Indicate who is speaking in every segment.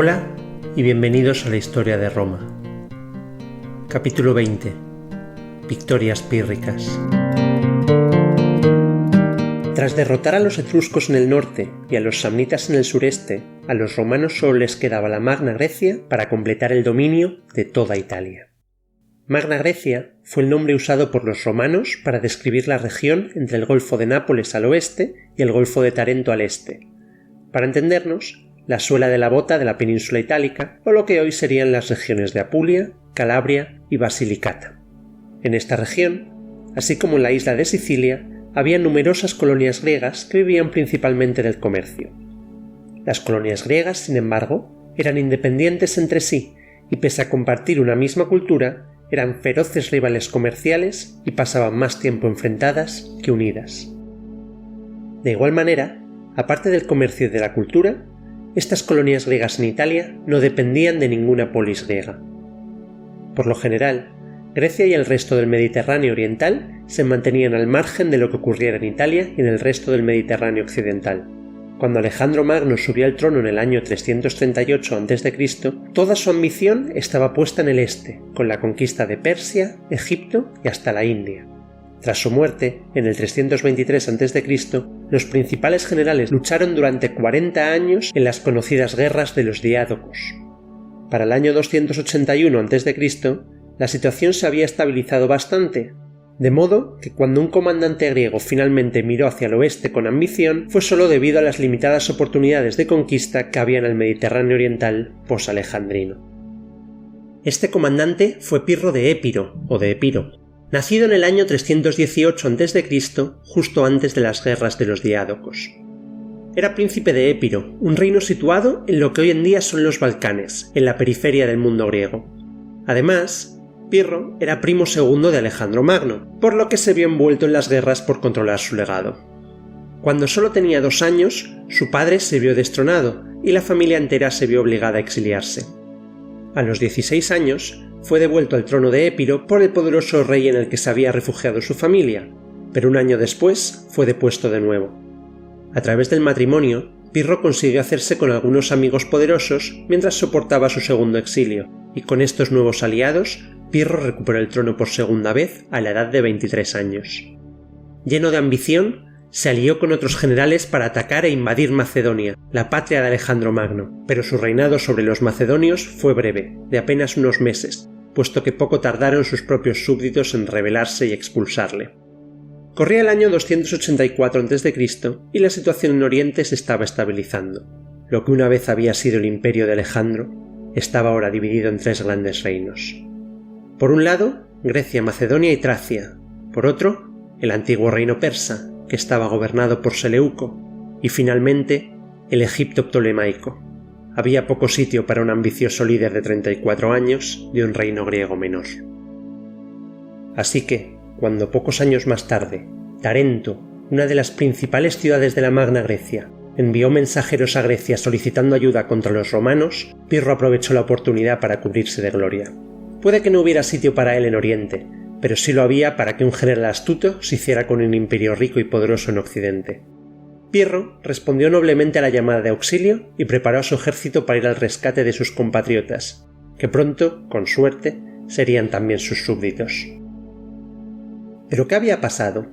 Speaker 1: Hola y bienvenidos a la historia de Roma. Capítulo 20. Victorias pírricas. Tras derrotar a los etruscos en el norte y a los samnitas en el sureste, a los romanos solo les quedaba la Magna Grecia para completar el dominio de toda Italia. Magna Grecia fue el nombre usado por los romanos para describir la región entre el Golfo de Nápoles al oeste y el Golfo de Tarento al este. Para entendernos, la suela de la bota de la península itálica o lo que hoy serían las regiones de Apulia, Calabria y Basilicata. En esta región, así como en la isla de Sicilia, había numerosas colonias griegas que vivían principalmente del comercio. Las colonias griegas, sin embargo, eran independientes entre sí y pese a compartir una misma cultura, eran feroces rivales comerciales y pasaban más tiempo enfrentadas que unidas. De igual manera, aparte del comercio y de la cultura, estas colonias griegas en Italia no dependían de ninguna polis griega. Por lo general, Grecia y el resto del Mediterráneo oriental se mantenían al margen de lo que ocurriera en Italia y en el resto del Mediterráneo occidental. Cuando Alejandro Magno subió al trono en el año 338 a.C., toda su ambición estaba puesta en el este, con la conquista de Persia, Egipto y hasta la India. Tras su muerte, en el 323 a.C., los principales generales lucharon durante 40 años en las conocidas guerras de los Diádocos. Para el año 281 a.C., la situación se había estabilizado bastante, de modo que cuando un comandante griego finalmente miró hacia el oeste con ambición fue solo debido a las limitadas oportunidades de conquista que había en el Mediterráneo oriental posalejandrino. Este comandante fue Pirro de Épiro, o de Epiro, nacido en el año 318 a.C., justo antes de las guerras de los Diádocos. Era príncipe de Épiro, un reino situado en lo que hoy en día son los Balcanes, en la periferia del mundo griego. Además, Pirro era primo segundo de Alejandro Magno, por lo que se vio envuelto en las guerras por controlar su legado. Cuando solo tenía 2 años, su padre se vio destronado y la familia entera se vio obligada a exiliarse. A los 16 años, fue devuelto al trono de Épiro por el poderoso rey en el que se había refugiado su familia, pero un año después fue depuesto de nuevo. A través del matrimonio, Pirro consiguió hacerse con algunos amigos poderosos mientras soportaba su segundo exilio, y con estos nuevos aliados, Pirro recuperó el trono por segunda vez a la edad de 23 años. Lleno de ambición, se alió con otros generales para atacar e invadir Macedonia, la patria de Alejandro Magno, pero su reinado sobre los macedonios fue breve, de apenas unos meses, puesto que poco tardaron sus propios súbditos en rebelarse y expulsarle. Corría el año 284 a.C. y la situación en Oriente se estaba estabilizando. Lo que una vez había sido el imperio de Alejandro estaba ahora dividido en 3 grandes reinos. Por un lado, Grecia, Macedonia y Tracia. Por otro, el antiguo reino persa, que estaba gobernado por Seleuco, y finalmente, el Egipto ptolemaico. Había poco sitio para un ambicioso líder de 34 años de un reino griego menor. Así que, cuando pocos años más tarde, Tarento, una de las principales ciudades de la Magna Grecia, envió mensajeros a Grecia solicitando ayuda contra los romanos, Pirro aprovechó la oportunidad para cubrirse de gloria. Puede que no hubiera sitio para él en Oriente, pero sí lo había para que un general astuto se hiciera con un imperio rico y poderoso en Occidente. Pirro respondió noblemente a la llamada de auxilio y preparó a su ejército para ir al rescate de sus compatriotas, que pronto, con suerte, serían también sus súbditos. ¿Pero qué había pasado?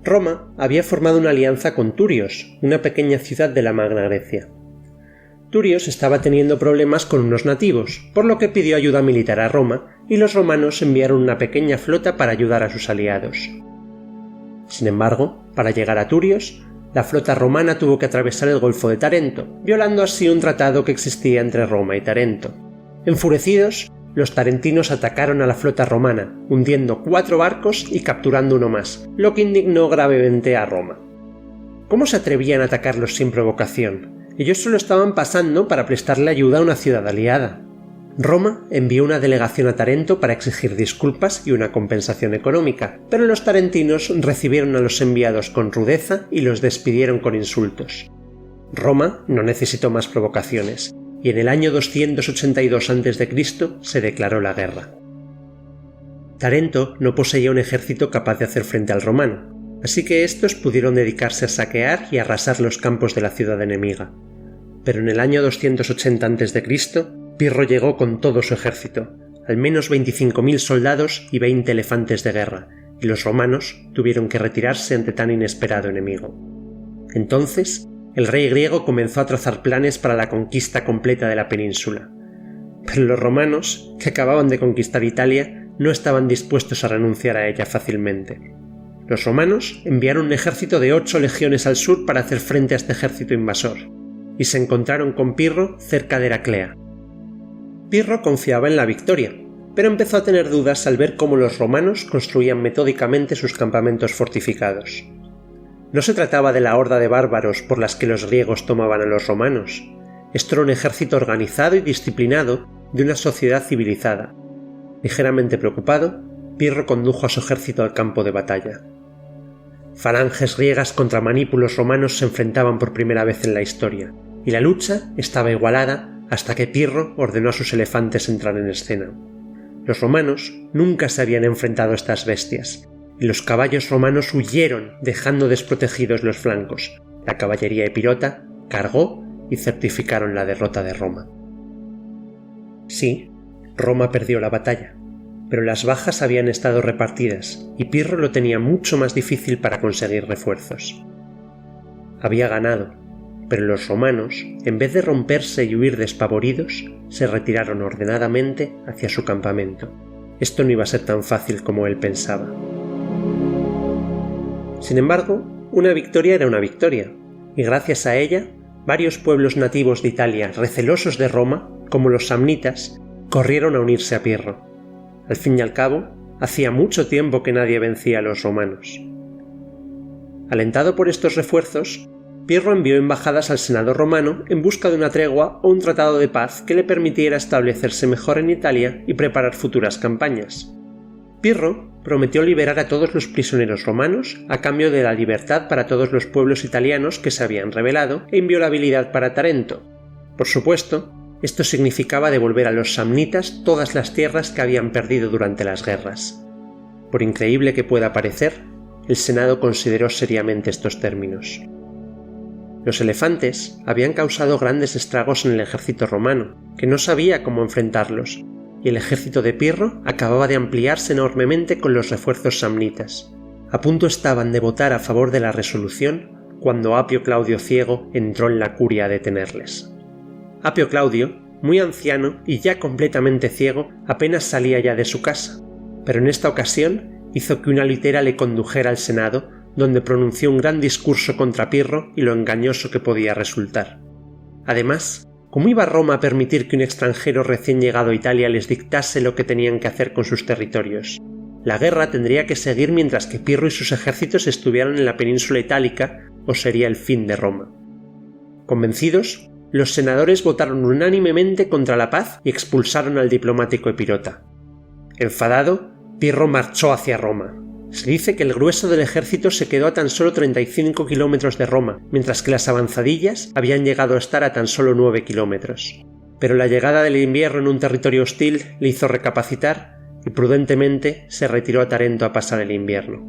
Speaker 1: Roma había formado una alianza con Turios, una pequeña ciudad de la Magna Grecia. Turios estaba teniendo problemas con unos nativos, por lo que pidió ayuda militar a Roma, y los romanos enviaron una pequeña flota para ayudar a sus aliados. Sin embargo, para llegar a Turios, la flota romana tuvo que atravesar el Golfo de Tarento, violando así un tratado que existía entre Roma y Tarento. Enfurecidos, los tarentinos atacaron a la flota romana, hundiendo 4 barcos y capturando uno más, lo que indignó gravemente a Roma. ¿Cómo se atrevían a atacarlos sin provocación? Ellos solo estaban pasando para prestarle ayuda a una ciudad aliada. Roma envió una delegación a Tarento para exigir disculpas y una compensación económica, pero los tarentinos recibieron a los enviados con rudeza y los despidieron con insultos. Roma no necesitó más provocaciones, y en el año 282 a.C. se declaró la guerra. Tarento no poseía un ejército capaz de hacer frente al romano, así que estos pudieron dedicarse a saquear y arrasar los campos de la ciudad enemiga. pero en el año 280 a.C., Pirro llegó con todo su ejército, al menos 25.000 soldados y 20 elefantes de guerra, y los romanos tuvieron que retirarse ante tan inesperado enemigo. Entonces, el rey griego comenzó a trazar planes para la conquista completa de la península. Pero los romanos, que acababan de conquistar Italia, no estaban dispuestos a renunciar a ella fácilmente. Los romanos enviaron un ejército de 8 legiones al sur para hacer frente a este ejército invasor, y se encontraron con Pirro cerca de Heraclea. Pirro confiaba en la victoria, pero empezó a tener dudas al ver cómo los romanos construían metódicamente sus campamentos fortificados. No se trataba de la horda de bárbaros por las que los griegos tomaban a los romanos. Esto era un ejército organizado y disciplinado de una sociedad civilizada. Ligeramente preocupado, Pirro condujo a su ejército al campo de batalla. Falanges griegas contra manípulos romanos se enfrentaban por primera vez en la historia, y la lucha estaba igualada hasta que Pirro ordenó a sus elefantes entrar en escena. Los romanos nunca se habían enfrentado a estas bestias, y los caballos romanos huyeron dejando desprotegidos los flancos. La caballería epirota cargó y certificaron la derrota de Roma. Sí, Roma perdió la batalla, pero las bajas habían estado repartidas y Pirro lo tenía mucho más difícil para conseguir refuerzos. Había ganado, pero los romanos, en vez de romperse y huir despavoridos, se retiraron ordenadamente hacia su campamento. Esto no iba a ser tan fácil como él pensaba. Sin embargo, una victoria era una victoria, y gracias a ella, varios pueblos nativos de Italia, recelosos de Roma, como los samnitas, corrieron a unirse a Pirro. Al fin y al cabo, hacía mucho tiempo que nadie vencía a los romanos. Alentado por estos refuerzos, Pirro envió embajadas al Senado romano en busca de una tregua o un tratado de paz que le permitiera establecerse mejor en Italia y preparar futuras campañas. Pirro prometió liberar a todos los prisioneros romanos a cambio de la libertad para todos los pueblos italianos que se habían rebelado e inviolabilidad para Tarento. Por supuesto, esto significaba devolver a los samnitas todas las tierras que habían perdido durante las guerras. Por increíble que pueda parecer, el Senado consideró seriamente estos términos. Los elefantes habían causado grandes estragos en el ejército romano, que no sabía cómo enfrentarlos, y el ejército de Pirro acababa de ampliarse enormemente con los refuerzos samnitas. A punto estaban de votar a favor de la resolución cuando Apio Claudio Ciego entró en la curia a detenerles. Apio Claudio, muy anciano y ya completamente ciego, apenas salía ya de su casa, pero en esta ocasión hizo que una litera le condujera al Senado, donde pronunció un gran discurso contra Pirro y lo engañoso que podía resultar. Además, ¿cómo iba Roma a permitir que un extranjero recién llegado a Italia les dictase lo que tenían que hacer con sus territorios? La guerra tendría que seguir mientras que Pirro y sus ejércitos estuvieran en la península itálica, o sería el fin de Roma. Convencidos, los senadores votaron unánimemente contra la paz y expulsaron al diplomático epirota. Enfadado, Pirro marchó hacia Roma. Se dice que el grueso del ejército se quedó a tan solo 35 kilómetros de Roma, mientras que las avanzadillas habían llegado a estar a tan solo 9 kilómetros. Pero la llegada del invierno en un territorio hostil le hizo recapacitar y prudentemente se retiró a Tarento a pasar el invierno.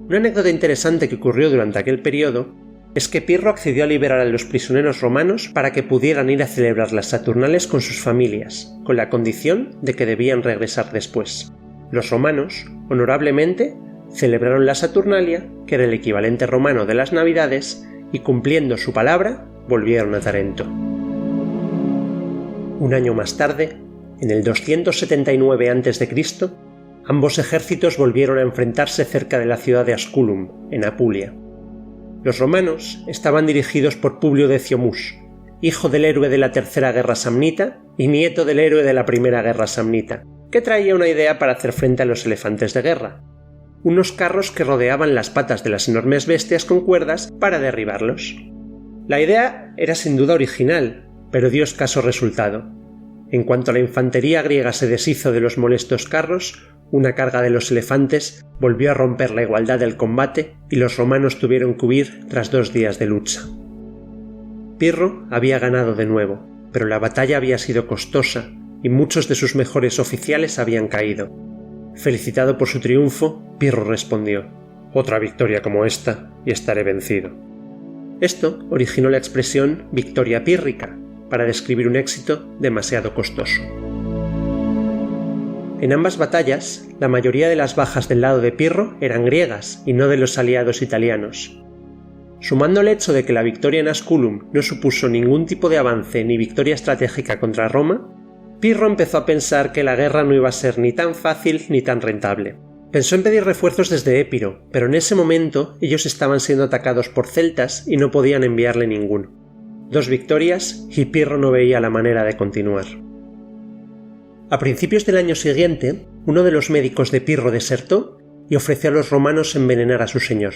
Speaker 1: Una anécdota interesante que ocurrió durante aquel periodo es que Pirro accedió a liberar a los prisioneros romanos para que pudieran ir a celebrar las Saturnales con sus familias, con la condición de que debían regresar después. Los romanos, honorablemente, celebraron la Saturnalia, que era el equivalente romano de las Navidades, y cumpliendo su palabra, volvieron a Tarento. Un año más tarde, en el 279 a.C., ambos ejércitos volvieron a enfrentarse cerca de la ciudad de Asculum, en Apulia. Los romanos estaban dirigidos por Publio Decio Mus, hijo del héroe de la Tercera Guerra Samnita y nieto del héroe de la Primera Guerra Samnita, que traía una idea para hacer frente a los elefantes de guerra: unos carros que rodeaban las patas de las enormes bestias con cuerdas para derribarlos. La idea era sin duda original, pero dio escaso resultado. En cuanto la infantería griega se deshizo de los molestos carros, una carga de los elefantes volvió a romper la igualdad del combate y los romanos tuvieron que huir tras 2 días de lucha. Pirro había ganado de nuevo, pero la batalla había sido costosa y muchos de sus mejores oficiales habían caído. Felicitado por su triunfo, Pirro respondió: «Otra victoria como esta y estaré vencido». Esto originó la expresión victoria pírrica, para describir un éxito demasiado costoso. En ambas batallas, la mayoría de las bajas del lado de Pirro eran griegas y no de los aliados italianos. Sumando el hecho de que la victoria en Asculum no supuso ningún tipo de avance ni victoria estratégica contra Roma, Pirro empezó a pensar que la guerra no iba a ser ni tan fácil ni tan rentable. Pensó en pedir refuerzos desde Épiro, pero en ese momento ellos estaban siendo atacados por celtas y no podían enviarle ninguno. 2 victorias y Pirro no veía la manera de continuar. A principios del año siguiente, uno de los médicos de Pirro desertó y ofreció a los romanos envenenar a su señor.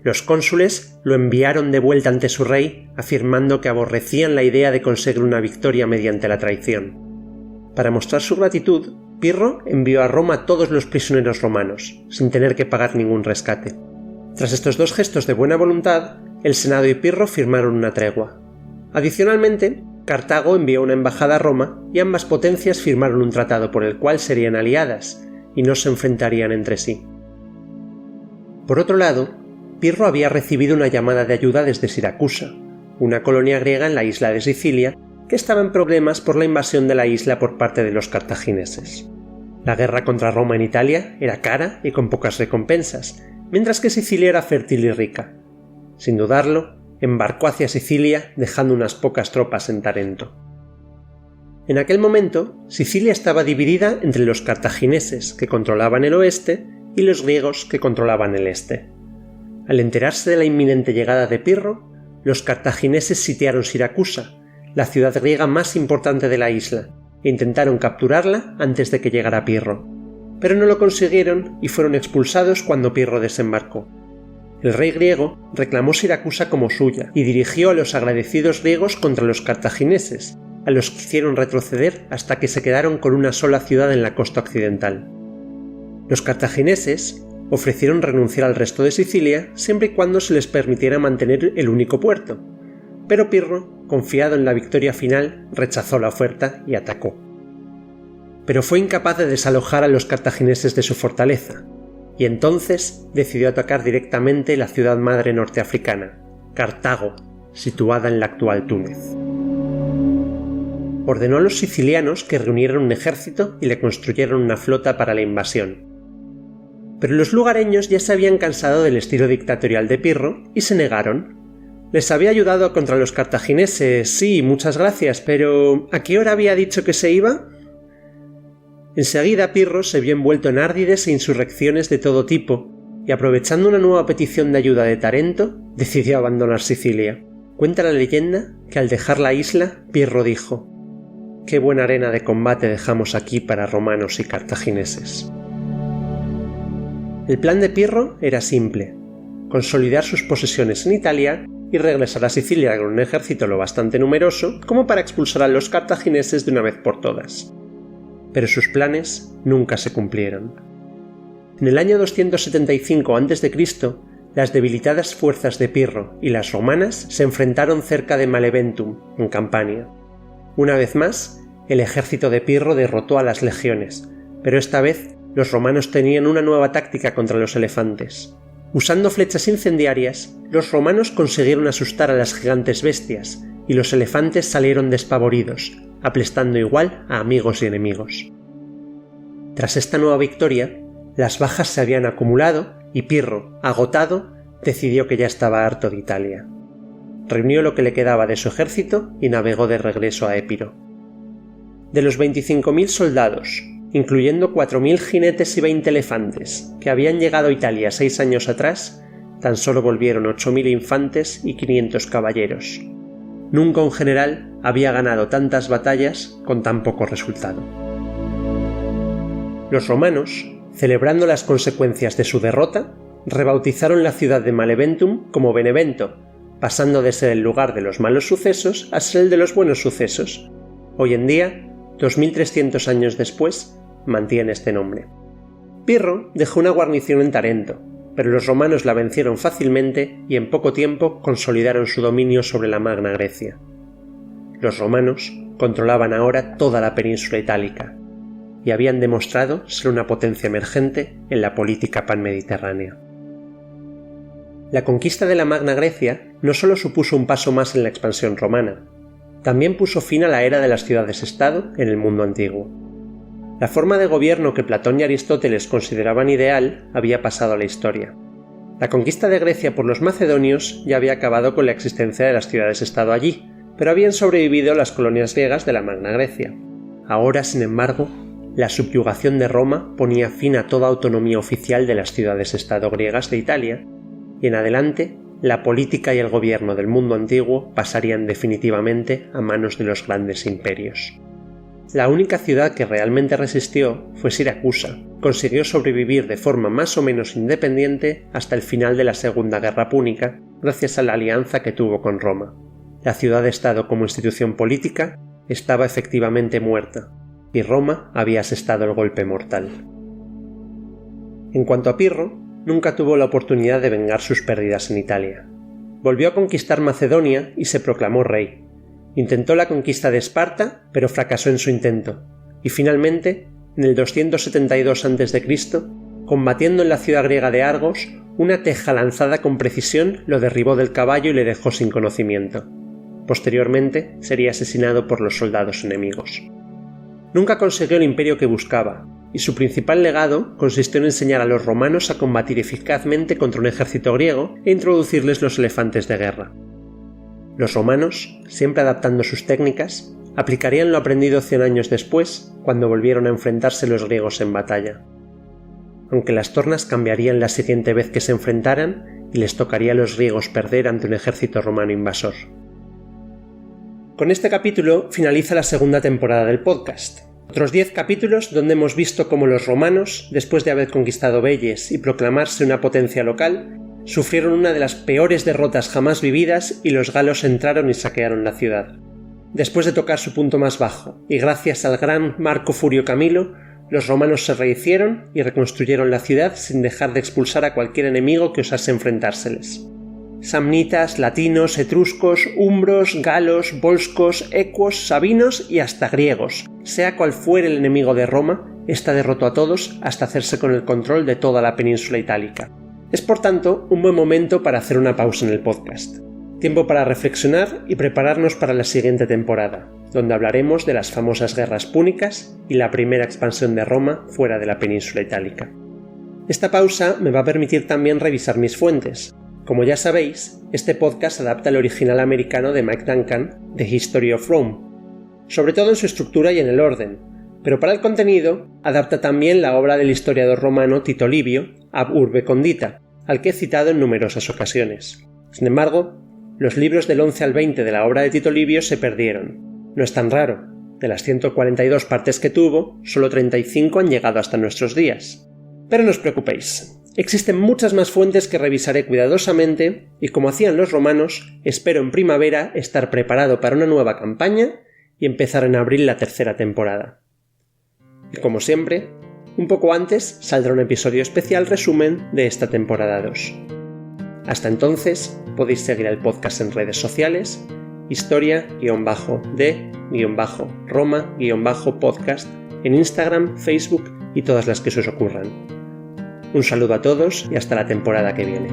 Speaker 1: Los cónsules lo enviaron de vuelta ante su rey, afirmando que aborrecían la idea de conseguir una victoria mediante la traición. Para mostrar su gratitud, Pirro envió a Roma a todos los prisioneros romanos, sin tener que pagar ningún rescate. Tras estos 2 gestos de buena voluntad, el Senado y Pirro firmaron una tregua. Adicionalmente, Cartago envió una embajada a Roma y ambas potencias firmaron un tratado por el cual serían aliadas y no se enfrentarían entre sí. Por otro lado, Pirro había recibido una llamada de ayuda desde Siracusa, una colonia griega en la isla de Sicilia, que estaba en problemas por la invasión de la isla por parte de los cartagineses. La guerra contra Roma en Italia era cara y con pocas recompensas, mientras que Sicilia era fértil y rica. Sin dudarlo, embarcó hacia Sicilia dejando unas pocas tropas en Tarento. En aquel momento, Sicilia estaba dividida entre los cartagineses, que controlaban el oeste, y los griegos, que controlaban el este. Al enterarse de la inminente llegada de Pirro, los cartagineses sitiaron Siracusa, la ciudad griega más importante de la isla, e intentaron capturarla antes de que llegara Pirro. Pero no lo consiguieron y fueron expulsados cuando Pirro desembarcó. El rey griego reclamó Siracusa como suya y dirigió a los agradecidos griegos contra los cartagineses, a los que hicieron retroceder hasta que se quedaron con una sola ciudad en la costa occidental. Los cartagineses ofrecieron renunciar al resto de Sicilia siempre y cuando se les permitiera mantener el único puerto, pero Pirro, confiado en la victoria final, rechazó la oferta y atacó. Pero fue incapaz de desalojar a los cartagineses de su fortaleza, y entonces decidió atacar directamente la ciudad madre norteafricana, Cartago, situada en la actual Túnez. Ordenó a los sicilianos que reunieran un ejército y le construyeron una flota para la invasión. Pero los lugareños ya se habían cansado del estilo dictatorial de Pirro y se negaron. Les había ayudado contra los cartagineses, sí, muchas gracias, pero ¿a qué hora había dicho que se iba? Enseguida Pirro se vio envuelto en árdides e insurrecciones de todo tipo, y aprovechando una nueva petición de ayuda de Tarento, decidió abandonar Sicilia. Cuenta la leyenda que al dejar la isla, Pirro dijo: «Qué buena arena de combate dejamos aquí para romanos y cartagineses». El plan de Pirro era simple: consolidar sus posesiones en Italia y regresar a Sicilia con un ejército lo bastante numeroso como para expulsar a los cartagineses de una vez por todas. Pero sus planes nunca se cumplieron. En el año 275 a.C., las debilitadas fuerzas de Pirro y las romanas se enfrentaron cerca de Maleventum, en Campania. Una vez más, el ejército de Pirro derrotó a las legiones, pero esta vez los romanos tenían una nueva táctica contra los elefantes. Usando flechas incendiarias, los romanos consiguieron asustar a las gigantes bestias, y los elefantes salieron despavoridos, aplastando igual a amigos y enemigos. Tras esta nueva victoria, las bajas se habían acumulado y Pirro, agotado, decidió que ya estaba harto de Italia. Reunió lo que le quedaba de su ejército y navegó de regreso a Épiro. De los 25.000 soldados, incluyendo 4.000 jinetes y 20 elefantes, que habían llegado a Italia 6 años atrás, tan solo volvieron 8.000 infantes y 500 caballeros. Nunca un general había ganado tantas batallas con tan poco resultado. Los romanos, celebrando las consecuencias de su derrota, rebautizaron la ciudad de Maleventum como Benevento, pasando de ser el lugar de los malos sucesos a ser el de los buenos sucesos. Hoy en día, 2300 años después, mantiene este nombre. Pirro dejó una guarnición en Tarento, pero los romanos la vencieron fácilmente y en poco tiempo consolidaron su dominio sobre la Magna Grecia. Los romanos controlaban ahora toda la península itálica y habían demostrado ser una potencia emergente en la política panmediterránea. La conquista de la Magna Grecia no solo supuso un paso más en la expansión romana, también puso fin a la era de las ciudades-estado en el mundo antiguo. La forma de gobierno que Platón y Aristóteles consideraban ideal había pasado a la historia. La conquista de Grecia por los macedonios ya había acabado con la existencia de las ciudades-estado allí, pero habían sobrevivido las colonias griegas de la Magna Grecia. Ahora, sin embargo, la subyugación de Roma ponía fin a toda autonomía oficial de las ciudades-estado griegas de Italia, y en adelante la política y el gobierno del mundo antiguo pasarían definitivamente a manos de los grandes imperios. La única ciudad que realmente resistió fue Siracusa. Consiguió sobrevivir de forma más o menos independiente hasta el final de la Segunda Guerra Púnica, gracias a la alianza que tuvo con Roma. La ciudad-estado como institución política estaba efectivamente muerta, y Roma había asestado el golpe mortal. En cuanto a Pirro, nunca tuvo la oportunidad de vengar sus pérdidas en Italia. Volvió a conquistar Macedonia y se proclamó rey. Intentó la conquista de Esparta, pero fracasó en su intento, y finalmente, en el 272 a.C., combatiendo en la ciudad griega de Argos, una teja lanzada con precisión lo derribó del caballo y le dejó sin conocimiento. Posteriormente, sería asesinado por los soldados enemigos. Nunca consiguió el imperio que buscaba, y su principal legado consistió en enseñar a los romanos a combatir eficazmente contra un ejército griego e introducirles los elefantes de guerra. Los romanos, siempre adaptando sus técnicas, aplicarían lo aprendido 100 años después, cuando volvieron a enfrentarse los griegos en batalla. Aunque las tornas cambiarían la siguiente vez que se enfrentaran y les tocaría a los griegos perder ante un ejército romano invasor. Con este capítulo finaliza la segunda temporada del podcast. Otros 10 capítulos donde hemos visto cómo los romanos, después de haber conquistado Vélez y proclamarse una potencia local, sufrieron una de las peores derrotas jamás vividas y los galos entraron y saquearon la ciudad. Después de tocar su punto más bajo, y gracias al gran Marco Furio Camilo, los romanos se rehicieron y reconstruyeron la ciudad sin dejar de expulsar a cualquier enemigo que osase enfrentárseles. Samnitas, latinos, etruscos, umbros, galos, volscos, ecuos, sabinos y hasta griegos. Sea cual fuere el enemigo de Roma, ésta derrotó a todos hasta hacerse con el control de toda la península itálica. Es por tanto un buen momento para hacer una pausa en el podcast. Tiempo para reflexionar y prepararnos para la siguiente temporada, donde hablaremos de las famosas guerras púnicas y la primera expansión de Roma fuera de la península itálica. Esta pausa me va a permitir también revisar mis fuentes. Como ya sabéis, este podcast adapta el original americano de Mike Duncan, The History of Rome, sobre todo en su estructura y en el orden, pero para el contenido adapta también la obra del historiador romano Tito Livio, Ab Urbe Condita, al que he citado en numerosas ocasiones. Sin embargo, los libros del 11 al 20 de la obra de Tito Livio se perdieron. No es tan raro. De las 142 partes que tuvo, solo 35 han llegado hasta nuestros días. Pero no os preocupéis. Existen muchas más fuentes que revisaré cuidadosamente y, como hacían los romanos, espero en primavera estar preparado para una nueva campaña y empezar en abril la tercera temporada. Y como siempre, un poco antes saldrá un episodio especial resumen de esta temporada 2. Hasta entonces, podéis seguir el podcast en redes sociales, historia-de-Roma-podcast en Instagram, Facebook y todas las que se os ocurran. Un saludo a todos y hasta la temporada que viene.